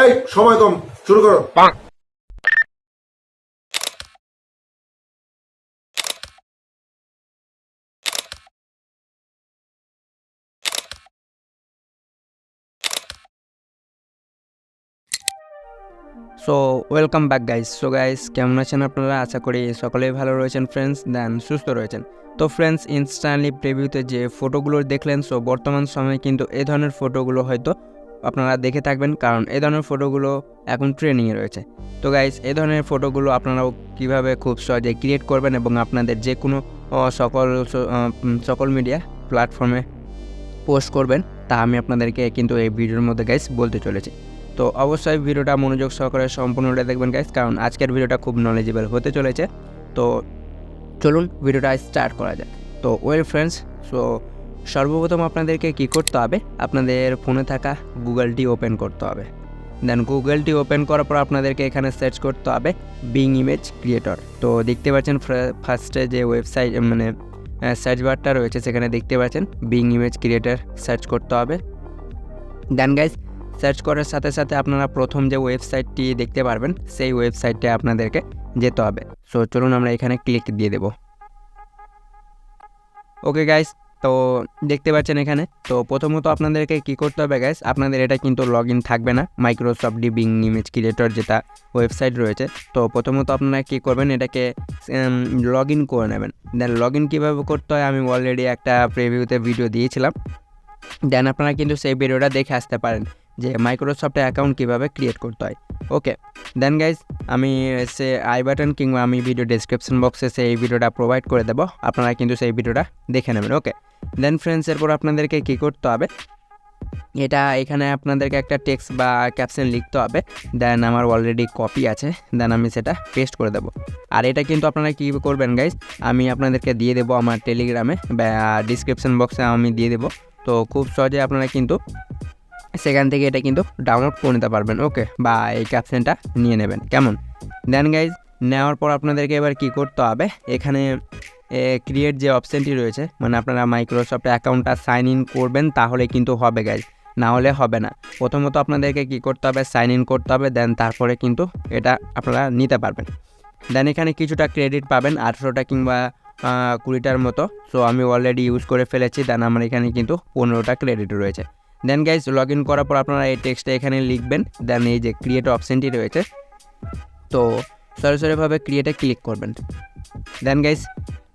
এই সময় কম, শুরু করো। So welcome back guys. So guys, কেমন আছেন আপনারা? আশা করি সকলেই ভালো রয়েছেন ফ্রেন্ডস, দেন সুস্থ রয়েছেন। তো ফ্রেন্ডস, ইনস্ট্যান্টলি প্রিভিউতে যে ফটোগুলো দেখলেন, সো বর্তমান সময়ে কিন্তু এই ধরনের ফটোগুলো হয়তো আপনারা দেখে থাকবেন, কারণ এই ধরনের ফটোগুলো এখন ট্রেন্ডিংয়ে রয়েছে। তো গাইস, এই ধরনের ফটোগুলো আপনারাও কীভাবে খুব সহজে ক্রিয়েট করবেন এবং আপনাদের যে কোনো সকল মিডিয়া প্ল্যাটফর্মে পোস্ট করবেন, তা আমি আপনাদেরকে কিন্তু এই ভিডিওর মধ্যে গাইস বলতে চলেছি। তো অবশ্যই ভিডিওটা মনোযোগ সহকারে সম্পূর্ণটা দেখবেন গাইস, কারণ আজকের ভিডিওটা খুব নলেজেবল হতে চলেছে। তো চলুন ভিডিওটা স্টার্ট করা যাক। তো ওয়েল ফ্রেন্ডস, সো সর্বপ্রথম আপনাদেরকে কী করতে হবে, আপনাদের ফোনে থাকা গুগলটি ওপেন করতে হবে। দেন গুগলটি ওপেন করার পর আপনাদেরকে এখানে সার্চ করতে হবে বিং ইমেজ ক্রিয়েটর। তো দেখতে পাচ্ছেন ফার্স্টে যে ওয়েবসাইট মানে সার্চ বারটা রয়েছে, সেখানে দেখতে পাচ্ছেন বিং ইমেজ ক্রিয়েটর সার্চ করতে হবে। দেন গাইজ, সার্চ করার সাথে সাথে আপনারা প্রথম যে ওয়েবসাইটটি দেখতে পারবেন, সেই ওয়েবসাইটে আপনাদেরকে যেতে হবে। সো চলুন আমরা এখানে ক্লিক দিয়ে দেব। ওকে গাইজ, তো দেখতে পাচ্ছেন এখানে। তো প্রথমত আপনাদেরকে কী করতে হবে গাইজ, আপনাদের এটা কিন্তু লগ ইন থাকবে না, মাইক্রোসফট বিং ইমেজ ক্রিয়েটর যেটা ওয়েবসাইট রয়েছে। তো প্রথমত আপনারা কী করবেন, এটাকে লগ ইন করে নেবেন। দেন লগ ইন কীভাবে করতে হয় আমি অলরেডি একটা প্রিভিউতে ভিডিও দিয়েছিলাম। দেন আপনারা কিন্তু সেই ভিডিওটা দেখে আসতে পারেন যে মাইক্রোসফটে অ্যাকাউন্ট কীভাবে ক্রিয়েট করতে হয়। ওকে, দেন গাইজ, আমি সে আই বাটন কিংবা আমি ভিডিও ডেসক্রিপশন বক্সে সেই ভিডিওটা প্রোভাইড করে দেবো, আপনারা কিন্তু সেই ভিডিওটা দেখে নেবেন। ওকে, দেন ফ্রেন্ডস, এরপর আপনাদেরকে কী করতে হবে, এখানে আপনাদেরকে একটা টেক্সট বা ক্যাপশন লিখতে হবে। দেন আমার অলরেডি কপি আছে, দেন আমি সেটা পেস্ট করে দেবো। আর এটা কিন্তু আপনারা কী করবেন গাইজ, আমি আপনাদেরকে দিয়ে দেবো আমার টেলিগ্রামে বা ডিসক্রিপশন বক্সে আমি দিয়ে দেবো। তো খুব সহজে আপনারা কিন্তু সেখান থেকে এটা কিন্তু ডাউনলোড করে নিতে পারবেন। ওকে, বা এই ক্যাপশনটা নিয়ে নেবেন, কেমন? দেন গাইজ, নেওয়ার পর আপনাদেরকে এবার কী করতে হবে, এখানে ক্রিয়েট যে অপশানটি রয়েছে, মানে আপনারা মাইক্রোসফট অ্যাকাউন্টটা সাইন ইন করবেন, তাহলে কিন্তু হবে গাইজ, না হলে হবে না। প্রথমত আপনাদেরকে কী করতে হবে, সাইন ইন করতে হবে, দেন তারপরে কিন্তু এটা আপনারা নিতে পারবেন। দেন এখানে কিছুটা ক্রেডিট পাবেন, 18টা কিংবা 20টার মতো। সো আমি অলরেডি ইউজ করে ফেলেছি, দেন আমার এখানে কিন্তু 15টা ক্রেডিট রয়েছে। দেন গাইজ, লগ ইন করার পর আপনারা এই টেক্সটটা এখানে লিখবেন। দেন এই যে ক্রিয়েট অপশানটি রয়েছে, তো সরাসরিভাবে ক্রিয়েটে ক্লিক করবেন। দেন গাইজ,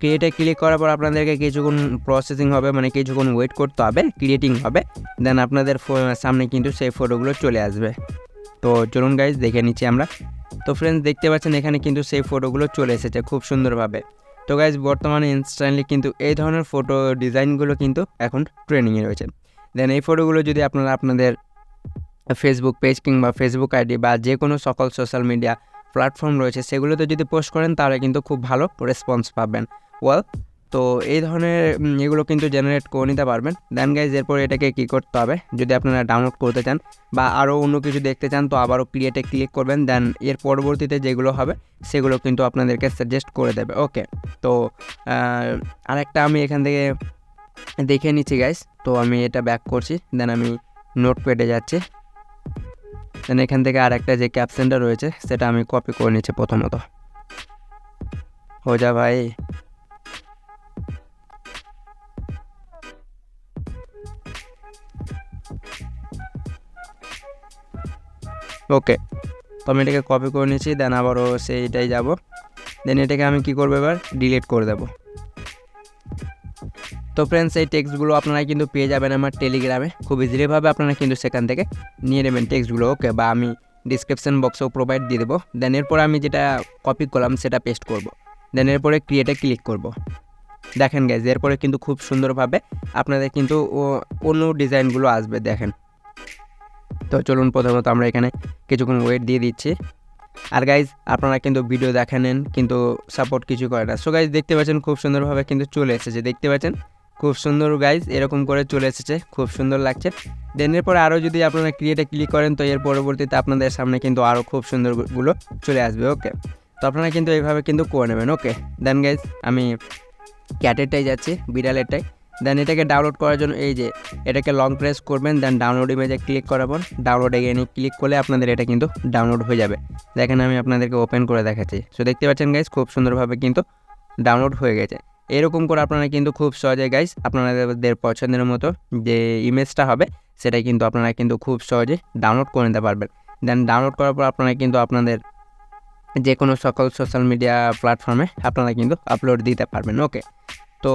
ক্রিয়েটে ক্লিক করার পর আপনাদেরকে কিছুক্ষণ প্রসেসিং হবে, মানে কিছুক্ষণ ওয়েট করতে হবে, ক্রিয়েটিং হবে। দেন আপনাদের সামনে কিন্তু সেই ফটোগুলো চলে আসবে। তো চলুন গাইজ দেখে নিচ্ছি আমরা। তো ফ্রেন্ডস, দেখতে পাচ্ছেন এখানে কিন্তু সেই ফটোগুলো চলে এসেছে খুব সুন্দরভাবে। তো গাইজ, বর্তমানে ইনস্ট্যান্টলি কিন্তু এই ধরনের ফটো ডিজাইনগুলো কিন্তু এখন ট্রেন্ডিংয়ে রয়েছে। দেন এই ফটোগুলো যদি আপনারা আপনাদের ফেসবুক পেজ কিংবা ফেসবুক আইডি বা যে কোনো সকল সোশ্যাল মিডিয়া প্ল্যাটফর্ম রয়েছে, সেগুলোতে যদি পোস্ট করেন, তাহলে কিন্তু খুব ভালো রেসপন্স পাবেন। তো এই ধরনের এগুলো কিন্তু জেনারেট করে নিতে পারবেন। দেন গাইজ, এরপর এটাকে কী করতে হবে, যদি আপনারা ডাউনলোড করতে চান বা আরও অন্য কিছু দেখতে চান, তো আবারও ক্রিয়েটে ক্লিক করবেন। দেন এর পরবর্তীতে যেগুলো হবে সেগুলো কিন্তু আপনাদেরকে সাজেস্ট করে দেবে। ওকে, তো আরেকটা আমি এখান থেকে দেখে নিচ্ছি গাইজ। তো আমি এটা ব্যাক করছি, দেন আমি নোটপ্যাডে যাচ্ছি। দেন এখান থেকে আরেকটা যে ক্যাপশনটা রয়েছে, সেটা আমি কপি করে নিচ্ছি প্রথমত। হো যা ভাই। ওকে, তো আমি এটাকে কপি করে নিয়েছি, দেন আবারও সেইটাই যাব। দেন এটাকে আমি কী করবো, এবার ডিলিট করে দেবো। তো ফ্রেন্ডস, এই টেক্সটগুলো আপনারা কিন্তু পেয়ে যাবেন আমার টেলিগ্রামে, খুব ইজিলিভাবে আপনারা কিন্তু সেখান থেকে নিয়ে নেবেন টেক্সটগুলো। ওকে, বা আমি ডিসক্রিপশন বক্সেও প্রোভাইড দিয়ে দেবো। দেন এরপর আমি যেটা কপি করলাম সেটা পেস্ট করব। দেন এরপরে ক্রিয়েটে ক্লিক করব। দেখেন গাইজ, এরপরে কিন্তু খুব সুন্দরভাবে আপনাদের কিন্তু অন্য ডিজাইনগুলো আসবে, দেখেন। তো চলুন প্রথমত আমরা এখানে কিছুক্ষণ ওয়েট দিয়ে দিচ্ছি। আর গাইজ, আপনারা কিন্তু ভিডিও দেখে নেন, কিন্তু সাপোর্ট কিছু করে না। সো গাইজ, দেখতে পাচ্ছেন খুব সুন্দরভাবে কিন্তু চলে এসেছে, দেখতে পাচ্ছেন খুব সুন্দর গাইজ, এরকম করে চলে এসেছে, খুব সুন্দর লাগছে। দেন এরপরে আরও যদি আপনারা ক্রিয়েটে ক্লিক করেন, তো এর পরবর্তীতে আপনাদের সামনে কিন্তু আরও খুব সুন্দরগুলো চলে আসবে। ওকে, তো আপনারা কিন্তু এইভাবে কিন্তু করে নেবেন। ওকে, দেন গাইজ, আমি ক্যাটেরটাই যাচ্ছি, বিড়ালেরটাই। দেন এটাকে ডাউনলোড করার জন্য এই যে এটাকে লং প্রেস করবেন, দেন ডাউনলোড ইমেজে ক্লিক করাবেন। ডাউনলোড এগেইনে ক্লিক করলে আপনাদের এটা কিন্তু ডাউনলোড হয়ে যাবে। দেখেন আমি আপনাদেরকে ওপেন করে দেখাচ্ছি। সো দেখতে পাচ্ছেন গাইস খুব সুন্দরভাবে কিন্তু ডাউনলোড হয়ে গেছে। এরকম করে আপনারা কিন্তু খুব সহজে গাইস আপনাদের পছন্দের মতো যে ইমেজটা হবে সেটা কিন্তু আপনারা কিন্তু খুব সহজে ডাউনলোড করে নিতে পারবেন। দেন ডাউনলোড করার পর আপনারা কিন্তু আপনাদের যে কোনো সকল সোশ্যাল মিডিয়া প্ল্যাটফর্মে আপনারা কিন্তু আপলোড দিতে পারবেন। ওকে, তো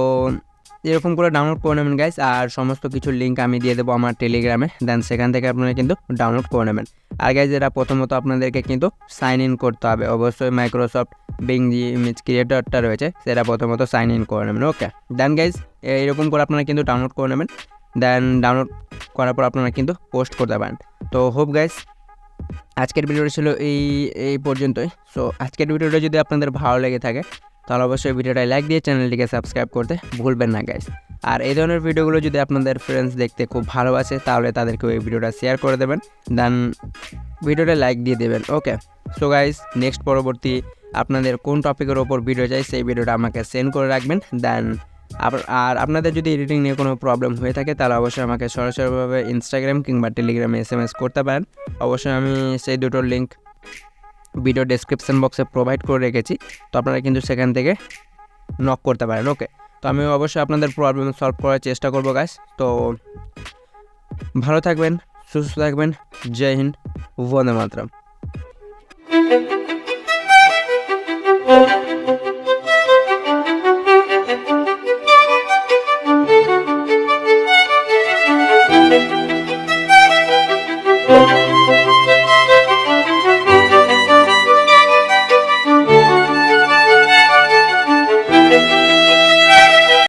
এরকম করে ডাউনলোড করে নেবেন গাইস। আর সমস্ত কিছু লিঙ্ক আমি দিয়ে দেবো আমার টেলিগ্রামে, দেন সেখান থেকে আপনারা কিন্তু ডাউনলোড করে নেবেন। আর গাইস এটা প্রথমত আপনাদেরকে কিন্তু সাইন ইন করতে হবে, অবশ্যই মাইক্রোসফট বিং যে ইমেজ ক্রিয়েটরটা রয়েছে সেটা প্রথমত সাইন ইন করে নেবেন। ওকে, দেন গাইস এরকম করে আপনারা কিন্তু ডাউনলোড করে নেবেন। দেন ডাউনলোড করার পর আপনারা কিন্তু পোস্ট করতে পারেন। তো হোপ গাইস আজকের ভিডিওটা ছিল এই পর্যন্তই। সো আজকের ভিডিওটা যদি আপনাদের ভালো লেগে থাকে তাহলে অবশ্যই ভিডিওটা লাইক দিয়ে চ্যানেলটিকে সাবস্ক্রাইব করতে ভুলবেন না গাইস। আর এই ধরনের ভিডিওগুলো যদি আপনাদের ফ্রেন্ডস দেখতে খুব ভালোবাসে তাহলে তাদেরকেও এই ভিডিওটা শেয়ার করে দেবেন, দেন ভিডিওটা লাইক দিয়ে দেবেন। ওকে, সো গাইস নেক্সট পরবর্তী আপনাদের কোন টপিকের ওপর ভিডিও চাই সেই ভিডিওটা আমাকে সেন্ড করে রাখবেন। দেন আর আপনাদের যদি এডিটিং নিয়ে কোনো প্রবলেম হয়ে থাকে তাহলে অবশ্যই আমাকে সরাসরিভাবে ইনস্টাগ্রাম কিংবা টেলিগ্রামে SMS করতে পারেন। অবশ্যই আমি সেই দুটোর লিঙ্ক ভিডিও ডেসক্রিপশন বক্সে প্রোভাইড করে রেখেছি, তো আপনারা কিন্তু সেখান থেকে নক করতে পারেন। ওকে, তো আমি অবশ্যই আপনাদের প্রবলেম সলভ করার চেষ্টা করবো গাইস। তো ভালো থাকবেন, সুস্থ থাকবেন। জয় হিন্দ, বন্দে মাতরম।